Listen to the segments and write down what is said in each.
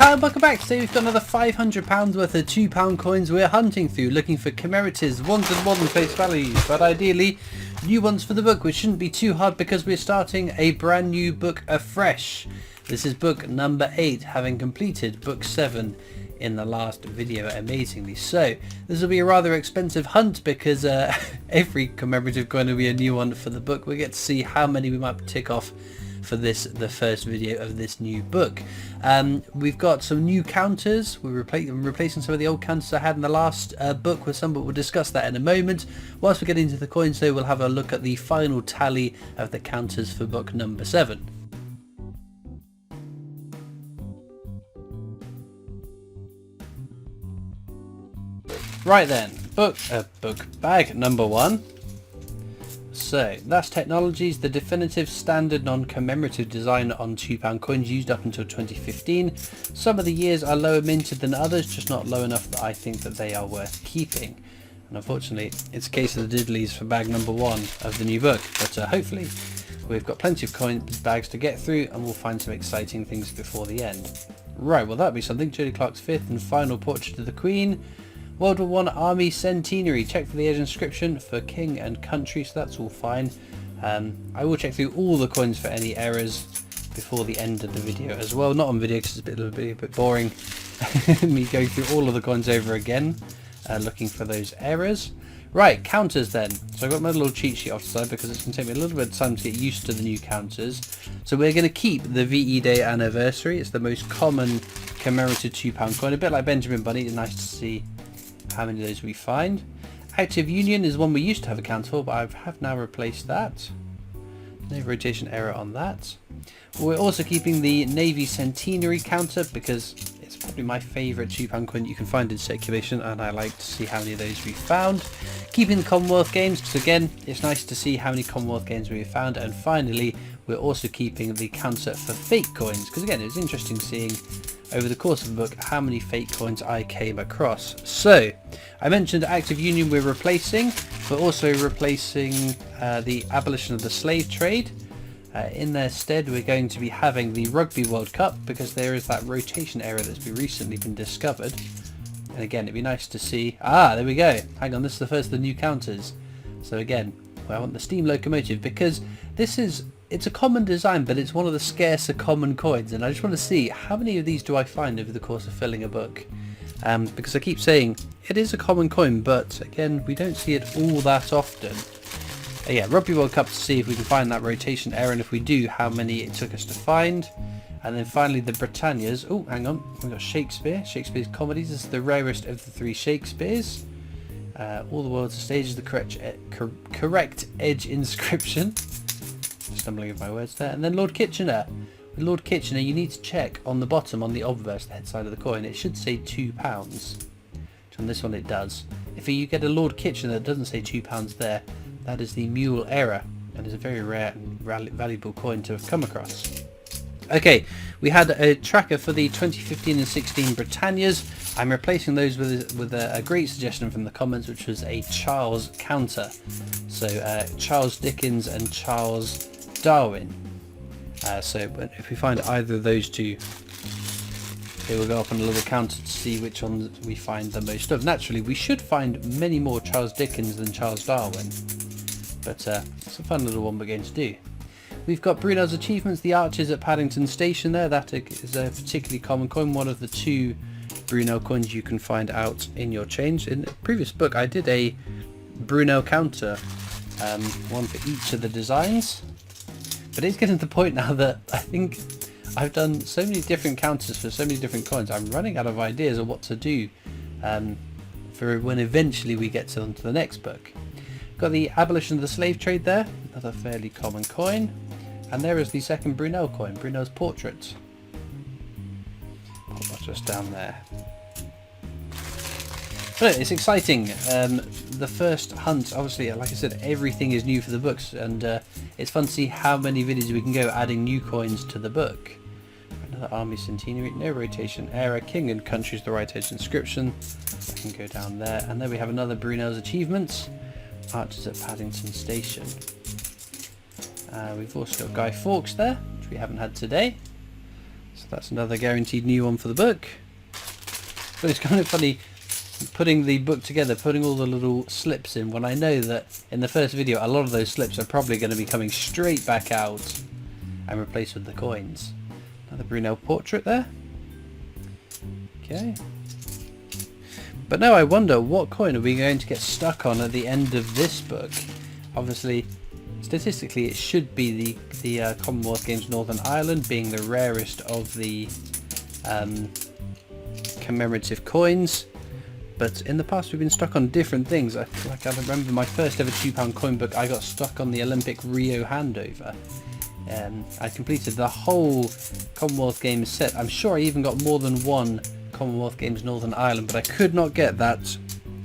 Hi and welcome back. Today we've got another £500 worth of £2 coins we're hunting through, looking for commemoratives, ones with modern face values, but ideally new ones for the book, which shouldn't be too hard because we're starting a brand new book afresh. This is book number 8, having completed book 7 in the last video, amazingly. So this will be a rather expensive hunt because every commemorative coin will be a new one for the book. We get to see how many we might tick off for this, the first video of this new book. We've got some new counters. We're replacing some of the old counters I had in the last book with some, but we'll discuss that in a moment. Whilst we get into the coins though, we'll have a look at the final tally of the counters for book number 7. Right then, book bag number 1. So that's Technologies, the definitive standard non-commemorative design on £2 coins used up until 2015. Some of the years are lower minted than others, just not low enough that I think that they are worth keeping. And unfortunately, it's a case of the diddlies for bag number 1 of the new book. But hopefully, we've got plenty of bags to get through, and we'll find some exciting things before the end. Right, well that'll be something. Jodie Clark's 5th and final portrait of the Queen. World War I Army Centenary, check for the edge inscription for king and country, so that's all fine. I will check through all the coins for any errors before the end of the video as well. Not on video because it's a bit boring me going through all of the coins over again, looking for those errors. Right, counters then. So I've got my little cheat sheet off the side because it's going to take me a little bit of time to get used to the new counters. So we're going to keep the VE Day Anniversary. It's the most common commemorative £2 coin, a bit like Benjamin Bunny. It's nice to see how many of those we find. Active Union is one we used to have a counter for, but I have now replaced that. No rotation error on that. We're also keeping the Navy Centenary counter because it's probably my favourite £2 coin you can find in circulation, and I like to see how many of those we found. Keeping the Commonwealth Games because again it's nice to see how many Commonwealth Games we've found. And finally we're also keeping the counter for fake coins because again it was interesting seeing over the course of the book how many fake coins I came across. So I mentioned Active Union we're replacing. We're also replacing the abolition of the slave trade. In their stead we're going to be having the Rugby World Cup because there is that rotation error that's recently been discovered. And again it'd be nice to see, there we go, hang on, this is the first of the new counters. So again, I want the steam locomotive because it's a common design, but it's one of the scarcer common coins, and I just want to see how many of these do I find over the course of filling a book. Because I keep saying it is a common coin, but again we don't see it all that often. Yeah, Rugby World Cup to see if we can find that rotation error, and if we do, how many it took us to find. And then finally the Britannias. Oh, hang on, we've got Shakespeare's comedies. This is the rarest of the 3 Shakespeares. All the world's stages, the correct edge inscription. Stumbling over my words there. And then Lord Kitchener. With Lord Kitchener you need to check on the bottom, on the obverse, the head side of the coin, it should say £2. Which on this one it does. If you get a Lord Kitchener that doesn't say £2 there, that is the mule error, and is a very rare and valuable coin to have come across. Okay, we had a tracker for the 2015 and 16 Britannias. I'm replacing those with a great suggestion from the comments, which was a Charles counter. So Charles Dickens and Charles Darwin. So if we find either of those two, they will go up on a little counter to see which ones we find the most of. Naturally, we should find many more Charles Dickens than Charles Darwin, but it's a fun little one we're going to do. We've got Brunel's Achievements, the Archers at Paddington Station there. That is a particularly common coin, one of the 2 Brunel coins you can find out in your change. In the previous book I did a Brunel counter, one for each of the designs, but it's getting to the point now that I think I've done so many different counters for so many different coins, I'm running out of ideas of what to do for when eventually we get onto the next book. Got the Abolition of the Slave Trade there, another fairly common coin, and there is the second Brunel coin, Brunel's portrait. Put that just down there. But it's exciting. The first hunt, obviously, like I said, everything is new for the books, and it's fun to see how many videos we can go adding new coins to the book. Another Army Centenary, no rotation error, king and country is the right edge inscription. I can go down there, and then we have another Brunel's Achievements, Archers at Paddington Station. We've also got Guy Fawkes there, which we haven't had today. So that's another guaranteed new one for the book. But it's kind of funny putting the book together, putting all the little slips in, when I know that in the first video a lot of those slips are probably going to be coming straight back out and replaced with the coins. Another Brunel portrait there. Okay. But now I wonder, what coin are we going to get stuck on at the end of this book? Obviously, statistically it should be the Commonwealth Games Northern Ireland, being the rarest of the commemorative coins. But in the past we've been stuck on different things. I remember my first ever £2 coin book, I got stuck on the Olympic Rio handover. I completed the whole Commonwealth Games set. I'm sure I even got more than one Commonwealth Games Northern Ireland, but I could not get that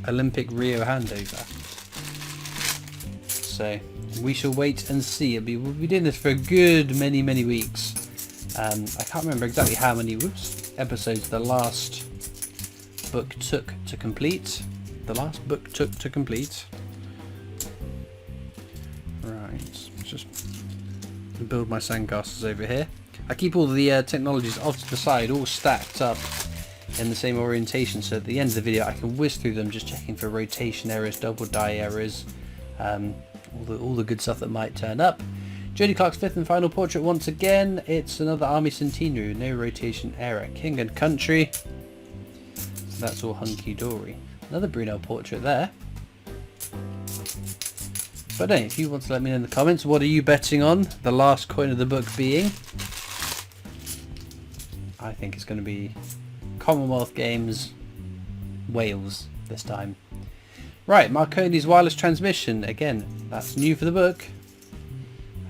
Olympic Rio handover. So we shall wait and see. We'll be doing this for a good many weeks. I can't remember exactly how many episodes the last book took to complete. Right, let's just build my sandcastles over here. I keep all the technologies off to the side, all stacked up in the same orientation, so at the end of the video I can whiz through them, just checking for rotation errors, double die errors, all the good stuff that might turn up. Jodie Clark's fifth and final portrait once again. It's another Army Centenary, no rotation error. King and Country. So that's all hunky-dory. Another Brunel portrait there. But hey, if you want to let me know in the comments, what are you betting on the last coin of the book being? I think it's going to be Commonwealth Games Wales this time. Right, Marconi's wireless transmission. Again, that's new for the book,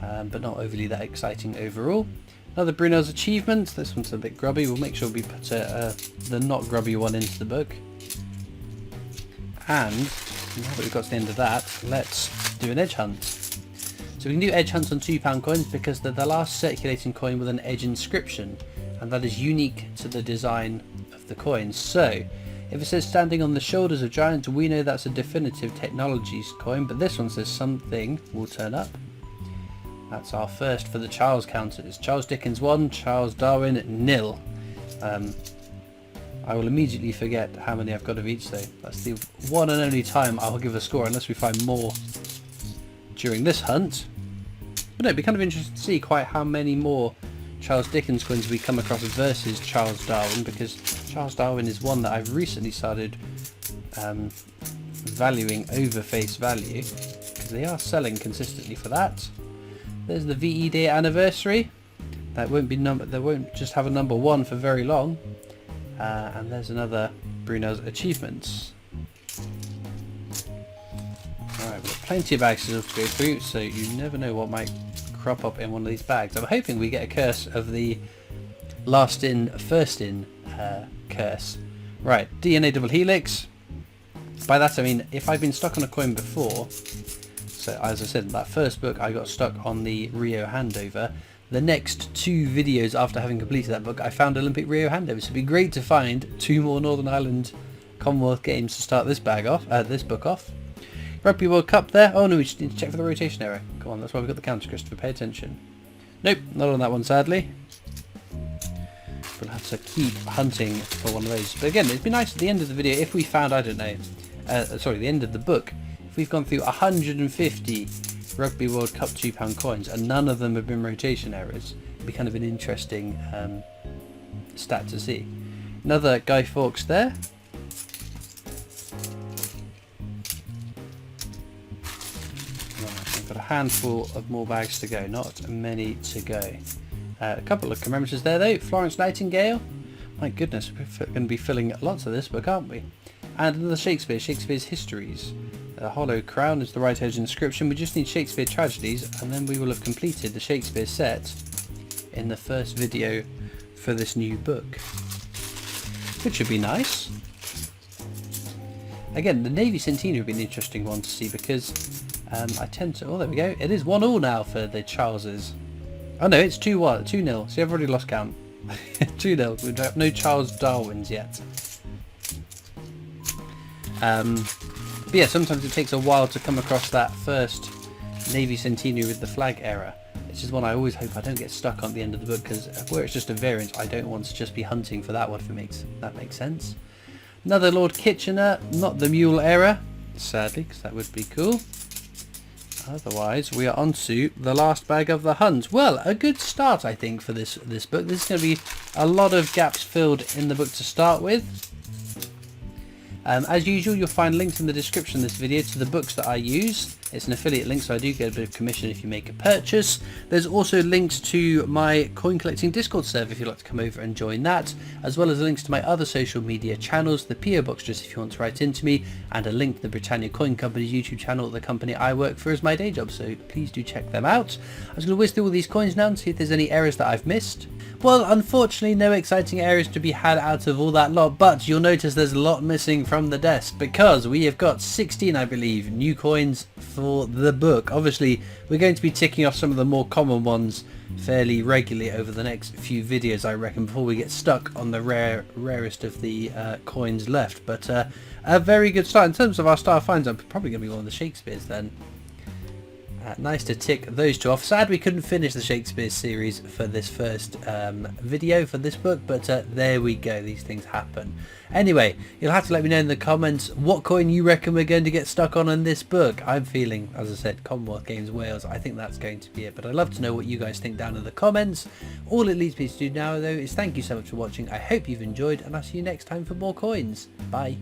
but not overly that exciting overall. Another Brunel's achievement. This one's a bit grubby. We'll make sure we put the not grubby one into the book. And now that we've got to the end of that, let's do an edge hunt. So we can do edge hunts on £2 coins because they're the last circulating coin with an edge inscription, and that is unique to the design of the coin. So if it says standing on the shoulders of giants, we know that's a definitive technologies coin, but this one says something will turn up. That's our first for the Charles counters. Charles Dickens 1, Charles Darwin 0. I will immediately forget how many I've got of each though. That's the one and only time I will give a score, unless we find more during this hunt. But no, it'd be kind of interesting to see quite how many more Charles Dickens coins we come across versus Charles Darwin, because Charles Darwin is one that I've recently started valuing over face value, because they are selling consistently for that. There's the VE Day anniversary. That won't be That won't just have a number 1 for very long. And there's another Brunel's achievements. Alright, we've got plenty of bags still to go through, so you never know what might crop up in one of these bags. I'm hoping we get a curse of the last in, first in curse. Right, DNA double helix. By that I mean, if I've been stuck on a coin before, so as I said in that first book I got stuck on the Rio handover, the next 2 videos after having completed that book I found Olympic Rio handovers. So it'd be great to find 2 more Northern Ireland Commonwealth Games to start this book off. Rugby World Cup there. Oh no, we just need to check for the rotation error. Come on, that's why we've got the counter, Christopher. Pay attention. Nope, not on that one sadly. We'll have to keep hunting for one of those. But again, it'd be nice at the end of the video if we found, I don't know, the end of the book, if we've gone through 150 Rugby World Cup £2 coins and none of them have been rotation errors. It'd be kind of an interesting stat to see. Another Guy Fawkes there. Right, I've got a handful of more bags to go, not many to go. A couple of commemoratives there though. Florence Nightingale. My goodness, we're going to be filling lots of this book, aren't we? And another Shakespeare's Histories. The Hollow Crown is the right edge inscription. We just need Shakespeare tragedies and then we will have completed the Shakespeare set in the first video for this new book, which should be nice. Again, the Navy Centenary would be an interesting one to see because I tend to... Oh, there we go. It is 1-1 now for the Charleses. Oh no, it's 2-1, 2-0. See, I've already lost count. 2-0. We have no Charles Darwins yet. But yeah, sometimes it takes a while to come across that first Navy Centenary with the flag error. This is one I always hope I don't get stuck on at the end of the book, because where it's just a variant, I don't want to just be hunting for that one, if that makes sense. Another Lord Kitchener, not the mule error, sadly, because that would be cool. Otherwise, we are on to the last bag of the hunt. Well, a good start, I think, for this book. This is going to be a lot of gaps filled in the book to start with. As usual, you'll find links in the description of this video to the books that I use. It's an affiliate link, so I do get a bit of commission if you make a purchase. There's also links to my coin collecting Discord server if you'd like to come over and join that, as well as links to my other social media channels, the PO Box just if you want to write into me, and a link to the Britannia Coin Company's YouTube channel, the company I work for as my day job, so please do check them out. I'm just going to whiz through all these coins now and see if there's any errors that I've missed. Well, unfortunately, no exciting areas to be had out of all that lot, but you'll notice there's a lot missing from the desk because we have got 16, I believe, new coins for the book. Obviously, we're going to be ticking off some of the more common ones fairly regularly over the next few videos, I reckon, before we get stuck on the rarest of the coins left. But a very good start. In terms of our star finds, I'm probably going to be one of the Shakespeares then. Nice to tick those two off. Sad we couldn't finish the Shakespeare series for this first video for this book, but there we go, these things happen. Anyway, you'll have to let me know in the comments what coin you reckon we're going to get stuck on in this book. I'm feeling, as I said, Commonwealth Games Wales. I think that's going to be it, but I'd love to know what you guys think down in the comments. All it leads me to do now, though, is thank you so much for watching. I hope you've enjoyed, and I'll see you next time for more coins. Bye.